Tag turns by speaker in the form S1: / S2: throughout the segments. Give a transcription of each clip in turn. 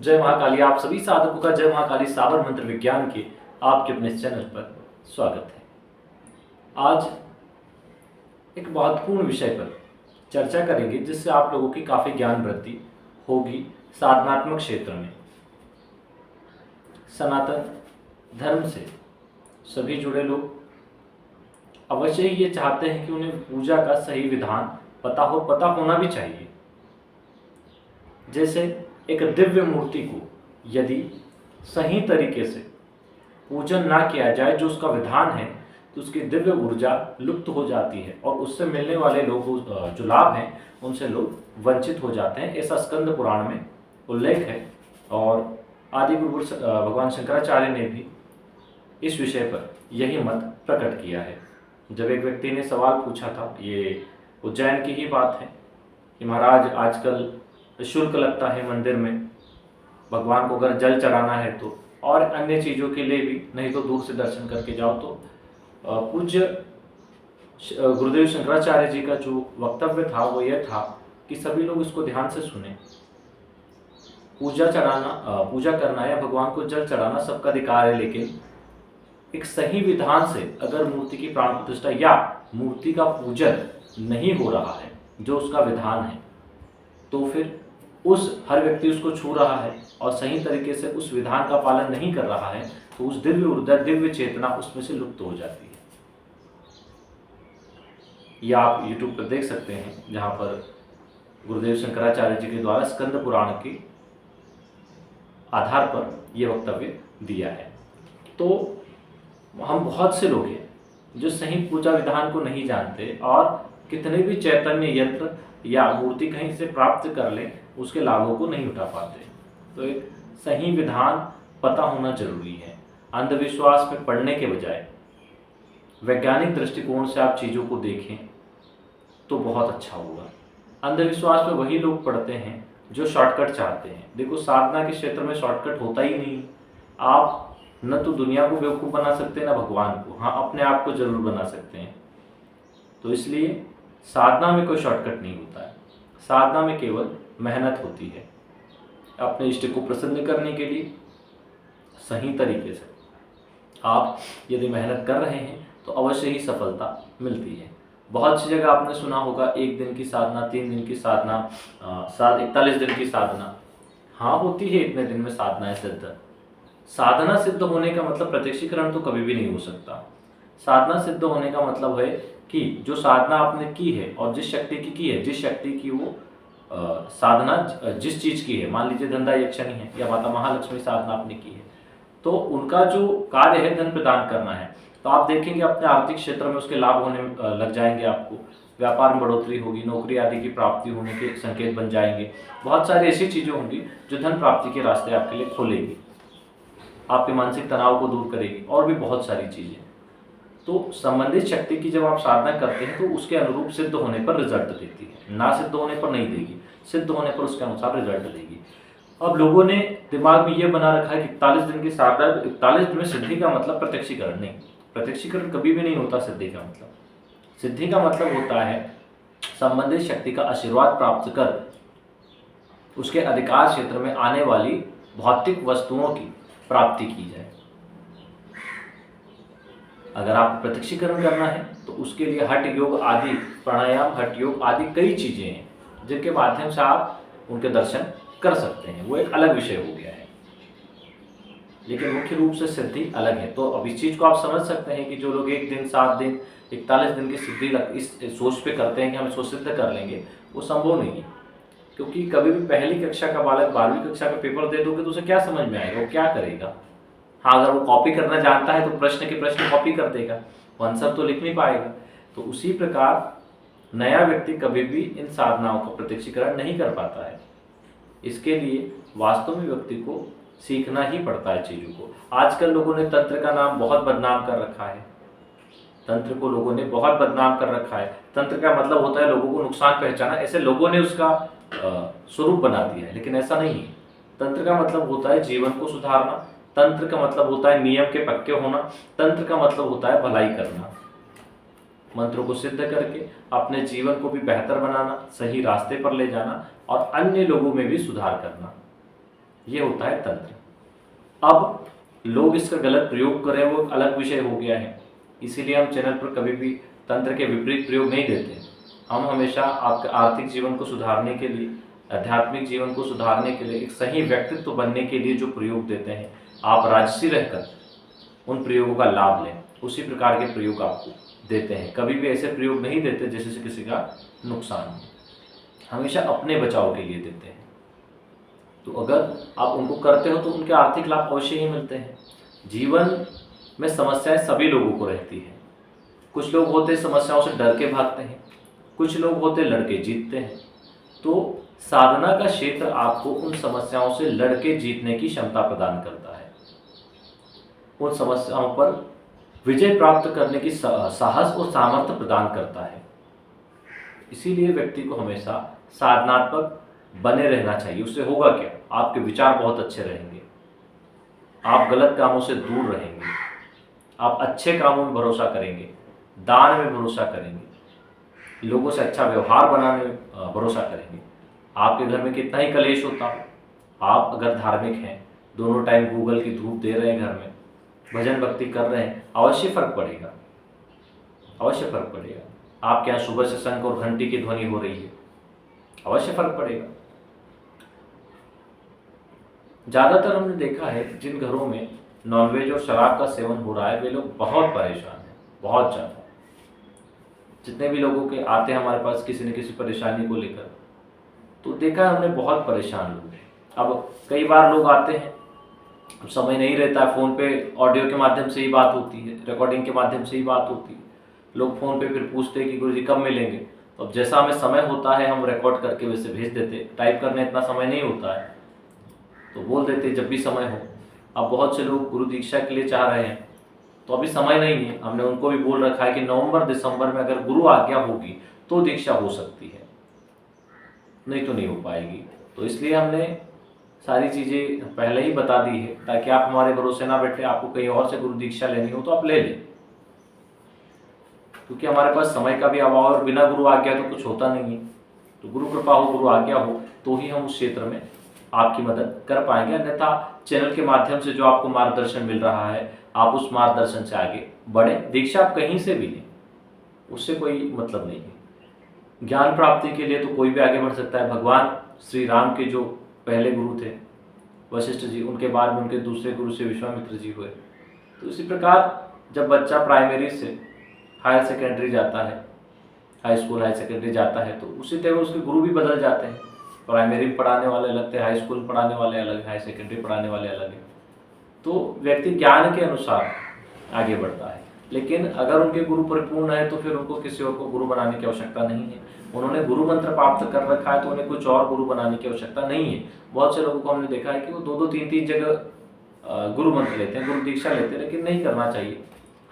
S1: जय महाकाली। आप सभी साधकों का जय महाकाली साबर मंत्र विज्ञान के आपके अपने चैनल पर स्वागत है। आज एक महत्वपूर्ण विषय पर चर्चा करेंगे जिससे आप लोगों की काफ़ी ज्ञान वृद्धि होगी। साधनात्मक क्षेत्र में सनातन धर्म से सभी जुड़े लोग अवश्य ही ये चाहते हैं कि उन्हें पूजा का सही विधान पता होना भी चाहिए। जैसे एक दिव्य मूर्ति को यदि सही तरीके से पूजन ना किया जाए, जो उसका विधान है, तो उसकी दिव्य ऊर्जा लुप्त हो जाती है और उससे मिलने वाले लोग जो लाभ हैं उनसे लोग वंचित हो जाते हैं। ऐसा स्कंद पुराण में उल्लेख है और आदि गुरु भगवान शंकराचार्य ने भी इस विषय पर यही मत प्रकट किया है। जब एक व्यक्ति ने सवाल पूछा था, ये उज्जैन की ही बात है, कि महाराज आजकल शुल्क लगता है मंदिर में, भगवान को अगर जल चढ़ाना है तो, और अन्य चीज़ों के लिए भी, नहीं तो दूर से दर्शन करके जाओ। तो पूज्य गुरुदेव शंकराचार्य जी का जो वक्तव्य था वो यह था कि सभी लोग इसको ध्यान से सुने। पूजा करना या भगवान को जल चढ़ाना सबका अधिकार है, लेकिन एक सही विधान से अगर मूर्ति की प्राण प्रतिष्ठा या मूर्ति का पूजन नहीं हो रहा है, जो उसका विधान है, तो फिर हर व्यक्ति उसको छू रहा है और सही तरीके से उस विधान का पालन नहीं कर रहा है, तो उस दिव्य ऊर्जा, दिव्य चेतना उसमें से लुप्त हो जाती है। यह आप YouTube पर देख सकते हैं, जहाँ पर गुरुदेव शंकराचार्य जी के द्वारा स्कंद पुराण के आधार पर यह वक्तव्य दिया है। तो हम बहुत से लोग हैं जो सही पूजा विधान को नहीं जानते और कितने भी चैतन्य यंत्र या मूर्ति कहीं से प्राप्त कर लें, उसके लाभों को नहीं उठा पाते। तो एक सही विधान पता होना जरूरी है। अंधविश्वास में पढ़ने के बजाय वैज्ञानिक दृष्टिकोण से आप चीज़ों को देखें तो बहुत अच्छा होगा। अंधविश्वास में वही लोग पढ़ते हैं जो शॉर्टकट चाहते हैं। देखो, साधना के क्षेत्र में शॉर्टकट होता ही नहीं। आप न तो दुनिया को बेवकूफ़ बना सकते हैं, न भगवान को। हाँ, अपने आप को जरूर बना सकते हैं। तो इसलिए साधना में कोई शॉर्टकट नहीं होता है। साधना में केवल मेहनत होती है। अपने इष्ट को प्रसन्न करने के लिए सही तरीके से आप यदि मेहनत कर रहे हैं तो अवश्य ही सफलता मिलती है। बहुत सी जगह आपने सुना होगा 1 दिन की साधना, 3 दिन की साधना, 41 दिन की साधना। हाँ, होती है इतने दिन में साधनाएं सिद्ध। साधना सिद्ध होने का मतलब प्रत्यक्षीकरण तो कभी भी नहीं हो सकता। साधना सिद्ध होने का मतलब है कि जो साधना आपने की है और जिस शक्ति की है, जिस शक्ति की वो साधना जिस चीज़ की है, मान लीजिए धंधा यक्षिणी है या माता महालक्ष्मी साधना आपने की है, तो उनका जो कार्य है धन प्रदान करना है, तो आप देखेंगे अपने आर्थिक क्षेत्र में उसके लाभ होने लग जाएंगे। आपको व्यापार में बढ़ोतरी होगी, नौकरी आदि की प्राप्ति होने के संकेत बन जाएंगे। बहुत सारी ऐसी चीज़ें होंगी जो धन प्राप्ति के रास्ते आपके लिए खोलेगी, आपके मानसिक तनाव को दूर करेगी, और भी बहुत सारी चीज़ें। तो संबंधित शक्ति की जब आप साधना करते हैं तो उसके अनुरूप सिद्ध होने पर रिजल्ट देती है, ना सिद्ध होने पर नहीं देगी। सिद्ध होने पर उसके अनुसार रिजल्ट देगी। अब लोगों ने दिमाग में ये बना रखा है कि 41 दिन की साधना, 41 दिन में सिद्धि का मतलब प्रत्यक्षीकरण। नहीं, प्रत्यक्षीकरण कभी भी नहीं होता सिद्धि का मतलब। सिद्धि का मतलब होता है संबंधित शक्ति का आशीर्वाद प्राप्त कर उसके अधिकार क्षेत्र में आने वाली भौतिक वस्तुओं की प्राप्ति की जाए। अगर आप प्रत्यक्षीकरण करना है तो उसके लिए हठ योग आदि, प्राणायाम, हठ योग आदि कई चीज़ें हैं जिनके माध्यम से आप उनके दर्शन कर सकते हैं। वो एक अलग विषय हो गया है, लेकिन मुख्य रूप से सिद्धि अलग है। तो अब इस चीज़ को आप समझ सकते हैं कि जो लोग 1 दिन, 7 दिन, 41 दिन की सिद्धि इस सोच पे करते हैं कि हम इसको सिद्ध कर लेंगे, वो संभव नहीं है। क्योंकि कभी भी पहली कक्षा का बालक 12वीं कक्षा का पेपर दे दोगे तो उसे क्या समझ में आएगा, वो क्या करेगा। हाँ, अगर वो कॉपी करना जानता है तो प्रश्न के प्रश्न कॉपी कर देगा, वो आंसर तो लिख नहीं पाएगा। तो उसी प्रकार नया व्यक्ति कभी भी इन साधनाओं का प्रत्यक्षीकरण नहीं कर पाता है। इसके लिए वास्तव में व्यक्ति को सीखना ही पड़ता है चीज़ों को। आजकल लोगों ने तंत्र का नाम बहुत बदनाम कर रखा है। तंत्र को लोगों ने बहुत बदनाम कर रखा है। तंत्र का मतलब होता है लोगों को नुकसान पहुंचाना, ऐसे लोगों ने उसका स्वरूप बना दिया है, लेकिन ऐसा नहीं है। तंत्र का मतलब होता है जीवन को सुधारना। तंत्र का मतलब होता है नियम के पक्के होना। तंत्र का मतलब होता है भलाई करना, मंत्रों को सिद्ध करके अपने जीवन को भी बेहतर बनाना, सही रास्ते पर ले जाना और अन्य लोगों में भी सुधार करना। ये होता है तंत्र। अब लोग इसका गलत प्रयोग करें वो अलग विषय हो गया है, इसीलिए हम चैनल पर कभी भी तंत्र के विपरीत प्रयोग नहीं देते। हम हमेशा आपके आर्थिक जीवन को सुधारने के लिए, आध्यात्मिक जीवन को सुधारने के लिए, एक सही व्यक्तित्व बनने के लिए जो प्रयोग देते हैं, आप राजसी रहकर उन प्रयोगों का लाभ लें, उसी प्रकार के प्रयोग आपको देते हैं। कभी भी ऐसे प्रयोग नहीं देते जिससे किसी का नुकसान हो, हमेशा अपने बचाव के लिए देते हैं। तो अगर आप उनको करते हो तो उनके आर्थिक लाभ अवश्य ही मिलते हैं। जीवन में समस्याएं सभी लोगों को रहती हैं। कुछ लोग होते समस्याओं से डर के भागते हैं, कुछ लोग होते लड़के जीतते हैं। तो साधना का क्षेत्र आपको उन समस्याओं से लड़के जीतने की क्षमता प्रदान करता है, उन समस्याओं पर विजय प्राप्त करने की साहस और सामर्थ्य प्रदान करता है। इसीलिए व्यक्ति को हमेशा साधनात्मक बने रहना चाहिए। उससे होगा क्या, आपके विचार बहुत अच्छे रहेंगे, आप गलत कामों से दूर रहेंगे, आप अच्छे कामों में भरोसा करेंगे, दान में भरोसा करेंगे, लोगों से अच्छा व्यवहार बनाने में भरोसा करेंगे। आपके घर में कितना ही कलेश होता हो, आप अगर धार्मिक हैं, दोनों टाइम गूगल की धूप दे रहे हैं, घर में भजन भक्ति कर रहे हैं, अवश्य फर्क पड़ेगा, अवश्य फर्क पड़ेगा। आपके यहाँ सुबह से शंख और घंटी की ध्वनि हो रही है, अवश्य फर्क पड़ेगा। ज़्यादातर हमने देखा है जिन घरों में नॉनवेज और शराब का सेवन हो रहा है, वे लोग बहुत परेशान हैं, बहुत ज़्यादा। जितने भी लोगों के आते हैं हमारे पास किसी न किसी परेशानी को लेकर, तो देखा है हमने बहुत परेशान लोग हैं। अब कई बार लोग आते हैं, समय नहीं रहता है, फ़ोन पे ऑडियो के माध्यम से ही बात होती है, रिकॉर्डिंग के माध्यम से ही बात होती है। लोग फ़ोन पे फिर पूछते हैं कि गुरुजी कब मिलेंगे, तो अब जैसा हमें समय होता है हम रिकॉर्ड करके वैसे भेज देते। टाइप करने इतना समय नहीं होता है, तो बोल देते जब भी समय हो। अब बहुत से लोग गुरु दीक्षा के लिए चाह रहे हैं, तो अभी समय नहीं है। हमने उनको भी बोल रखा है कि नवंबर दिसंबर में अगर गुरु आज्ञा होगी तो दीक्षा हो सकती है, नहीं तो नहीं हो पाएगी। तो इसलिए हमने सारी चीज़ें पहले ही बता दी है, ताकि आप हमारे भरोसे ना बैठे। आपको कहीं और से गुरु दीक्षा लेनी हो तो आप ले लें, क्योंकि हमारे पास समय का भी अभाव और बिना गुरु आज्ञा तो कुछ होता नहीं है। तो गुरु कृपा हो, गुरु आज्ञा हो, तो ही हम उस क्षेत्र में आपकी मदद कर पाएंगे। अन्यथा चैनल के माध्यम से जो आपको मार्गदर्शन मिल रहा है, आप उस मार्गदर्शन से आगे बढ़े। दीक्षा आप कहीं से भी लें, उससे कोई मतलब नहीं है। ज्ञान प्राप्ति के लिए तो कोई भी आगे बढ़ सकता है। भगवान श्री राम के जो पहले गुरु थे वशिष्ठ जी, उनके बाद में उनके दूसरे गुरु से विश्वामित्र जी हुए। तो इसी प्रकार जब बच्चा प्राइमरी से हायर सेकेंडरी जाता है, हाई स्कूल हाई सेकेंडरी जाता है, तो उसी तरह उसके गुरु भी बदल जाते हैं। प्राइमरी में पढ़ाने वाले अलग थे, हाई स्कूल पढ़ाने वाले अलग, हाई सेकेंडरी पढ़ाने वाले अलग हैं। तो व्यक्ति ज्ञान के अनुसार आगे बढ़ता है। लेकिन अगर उनके गुरु परिपूर्ण है तो फिर उनको किसी और को गुरु बनाने की आवश्यकता नहीं है। उन्होंने गुरु मंत्र प्राप्त कर रखा है तो उन्हें कुछ और गुरु बनाने की आवश्यकता नहीं है। बहुत से लोगों को हमने देखा है कि वो 2-2 3-3 जगह गुरु मंत्र लेते हैं, गुरु दीक्षा लेते हैं, लेकिन नहीं करना चाहिए।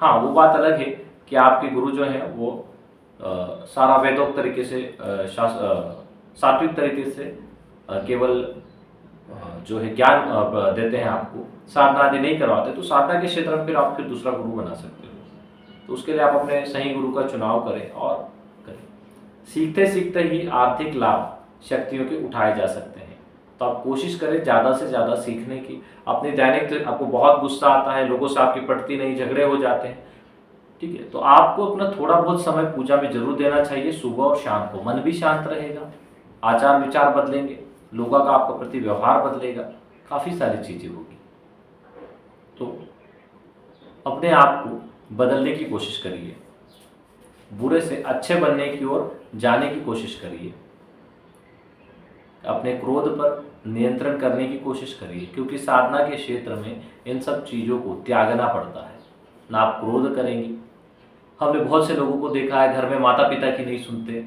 S1: हाँ, वो बात अलग है कि आपके गुरु जो हैं वो सारा वेदोक्त तरीके से, सात्विक तरीके से केवल जो है ज्ञान देते हैं आपको, साधना आदि नहीं करवाते। तो साधना के क्षेत्र में फिर आप दूसरा गुरु बना सकते हो। तो उसके लिए आप अपने सही गुरु का चुनाव करें और करें। सीखते सीखते ही आर्थिक लाभ शक्तियों के उठाए जा सकते हैं। तो आप कोशिश करें ज़्यादा से ज़्यादा सीखने की। अपनी दैनिक, आपको बहुत गुस्सा आता है, लोगों से आपकी पटती नहीं, झगड़े हो जाते हैं, ठीक है, तो आपको अपना थोड़ा बहुत समय पूजा में जरूर देना चाहिए, सुबह और शाम को। मन भी शांत रहेगा, आचार विचार बदलेंगे, लोगों का आपके प्रति व्यवहार बदलेगा, काफ़ी सारी चीज़ें होगी। तो अपने आप को बदलने की कोशिश करिए, बुरे से अच्छे बनने की ओर जाने की कोशिश करिए, अपने क्रोध पर नियंत्रण करने की कोशिश करिए, क्योंकि साधना के क्षेत्र में इन सब चीज़ों को त्यागना पड़ता है। ना आप क्रोध करेंगे। हमने बहुत से लोगों को देखा है घर में माता पिता की नहीं सुनते,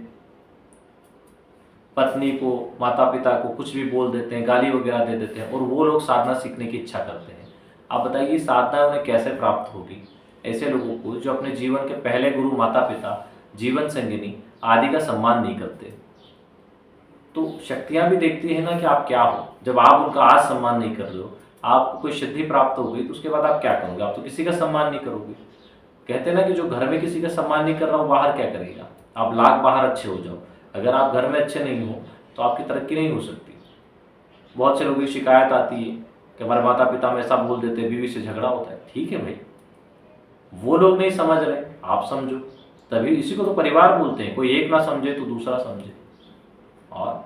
S1: पत्नी को, माता पिता को कुछ भी बोल देते हैं, गाली वगैरह दे देते हैं, और वो लोग साधना सीखने की इच्छा करते हैं। आप बताइए साधना उन्हें कैसे प्राप्त होगी? ऐसे लोगों को जो अपने जीवन के पहले गुरु, माता पिता, जीवन संगिनी आदि का सम्मान नहीं करते। तो शक्तियाँ भी देखती है ना कि आप क्या हो। जब आप उनका आज सम्मान नहीं कर रहे हो, आपको कोई सिद्धि प्राप्त हो गई, तो उसके बाद आप क्या करोगे? आप तो किसी का सम्मान नहीं करोगे। कहते हैं ना कि जो घर में किसी का सम्मान नहीं कर रहा हो, बाहर क्या करेगा? आप लाख बाहर अच्छे हो जाओ, अगर आप घर में अच्छे नहीं हो तो आपकी तरक्की नहीं हो सकती। बहुत से लोगों की शिकायत आती है कि हमारे माता पिता में ऐसा बोल देते हैं, बीवी से झगड़ा होता है। ठीक है भाई, वो लोग नहीं समझ रहे, आप समझो, तभी इसी को तो परिवार बोलते हैं। कोई एक ना समझे तो दूसरा समझे। और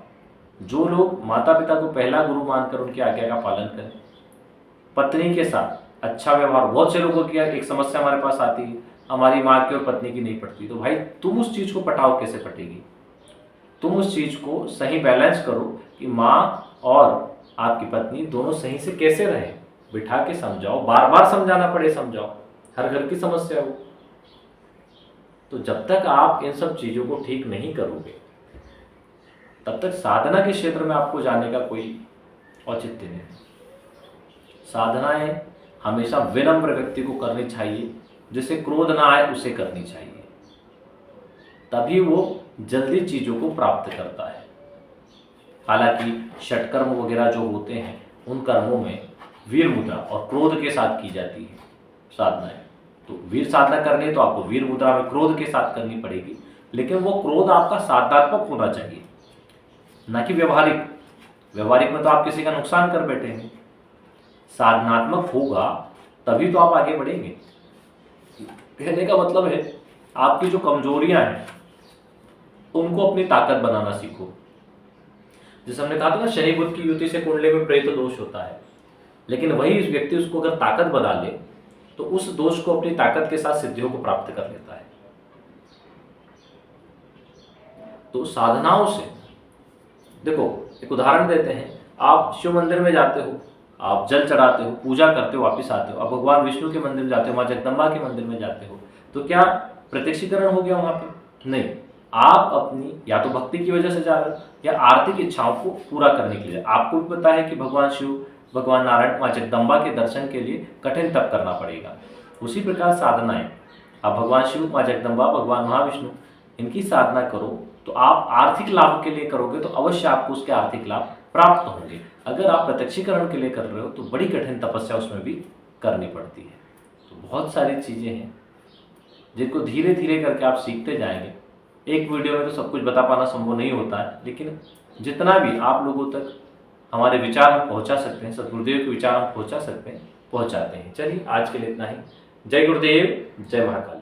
S1: जो लोग माता पिता को पहला गुरु मानकर उनकी आज्ञा का पालन करें, पत्नी के साथ अच्छा व्यवहार। बहुत से लोगों की एक समस्या हमारे पास आती है, हमारी माँ की और पत्नी की नहीं पटती। तो भाई तुम उस चीज़ को पटाओ, कैसे पटेगी? तुम उस चीज़ को सही बैलेंस करो कि माँ और आपकी पत्नी दोनों सही से कैसे रहें। बिठा के समझाओ, बार बार समझाना पड़े समझाओ, हर घर की समस्या हो। तो जब तक आप इन सब चीज़ों को ठीक नहीं करोगे, तब तक साधना के क्षेत्र में आपको जाने का कोई औचित्य नहीं। साधनाएं हमेशा विनम्र व्यक्ति को करनी चाहिए, जिसे क्रोध ना आए उसे करनी चाहिए, तभी वो जल्दी चीज़ों को प्राप्त करता है। हालांकि षटकर्म वगैरह जो होते हैं, उन कर्मों में वीर मुद्रा और क्रोध के साथ की जाती है साधनाएं। तो वीर साधना करनी है तो आपको वीर मुद्रा में क्रोध के साथ करनी पड़ेगी, लेकिन वो क्रोध आपका साधनात्मक होना चाहिए, ना कि व्यवहारिक। व्यवहारिक में तो आप किसी का नुकसान कर बैठे हैं। साधनात्मक होगा तभी तो आप आगे बढ़ेंगे। कहने का मतलब है, आपकी जो कमजोरियां हैं उनको अपनी ताकत बनाना सीखो। जैसे हमने कहा था ना, शनि बुध की युति से कुंडली में प्रेत दोष होता है, लेकिन वही व्यक्ति उसको अगर ताकत बना ले तो उस दोष को अपनी ताकत के साथ सिद्धियों को प्राप्त कर लेता है। तो साधनाओं से देखो, एक उदाहरण देते हैं। आप शिव मंदिर में जाते हो, आप जल चढ़ाते हो, पूजा करते हो, वापस आते हो, आप भगवान विष्णु के मंदिर में जाते हो, माँ जगदम्बा के मंदिर में जाते हो, तो क्या प्रत्यक्षीकरण हो गया वहां पे? नहीं। आप अपनी या तो भक्ति की वजह से जा रहे हो या आर्थिक इच्छाओं को पूरा करने के लिए। आपको भी पता है कि भगवान शिव, भगवान नारायण, माँ जगदम्बा के दर्शन के लिए कठिन तप करना पड़ेगा। उसी प्रकार साधनाएं, आप भगवान शिव, माँ जगदम्बा, भगवान महाविष्णु, इनकी साधना करो तो आप आर्थिक लाभ के लिए करोगे तो अवश्य आपको उसके आर्थिक लाभ प्राप्त होंगे। अगर आप प्रत्यक्षीकरण के लिए कर रहे हो तो बड़ी कठिन तपस्या उसमें भी करनी पड़ती है। तो बहुत सारी चीज़ें हैं जिनको धीरे धीरे करके आप सीखते जाएंगे। एक वीडियो में तो सब कुछ बता पाना संभव नहीं होता है, लेकिन जितना भी आप लोगों तक हमारे विचार हम पहुंचा सकते हैं, सदगुरुदेव के विचार हम पहुंचा सकते हैं, पहुंचाते हैं। चलिए आज के लिए इतना ही। जय गुरुदेव, जय महाकाल।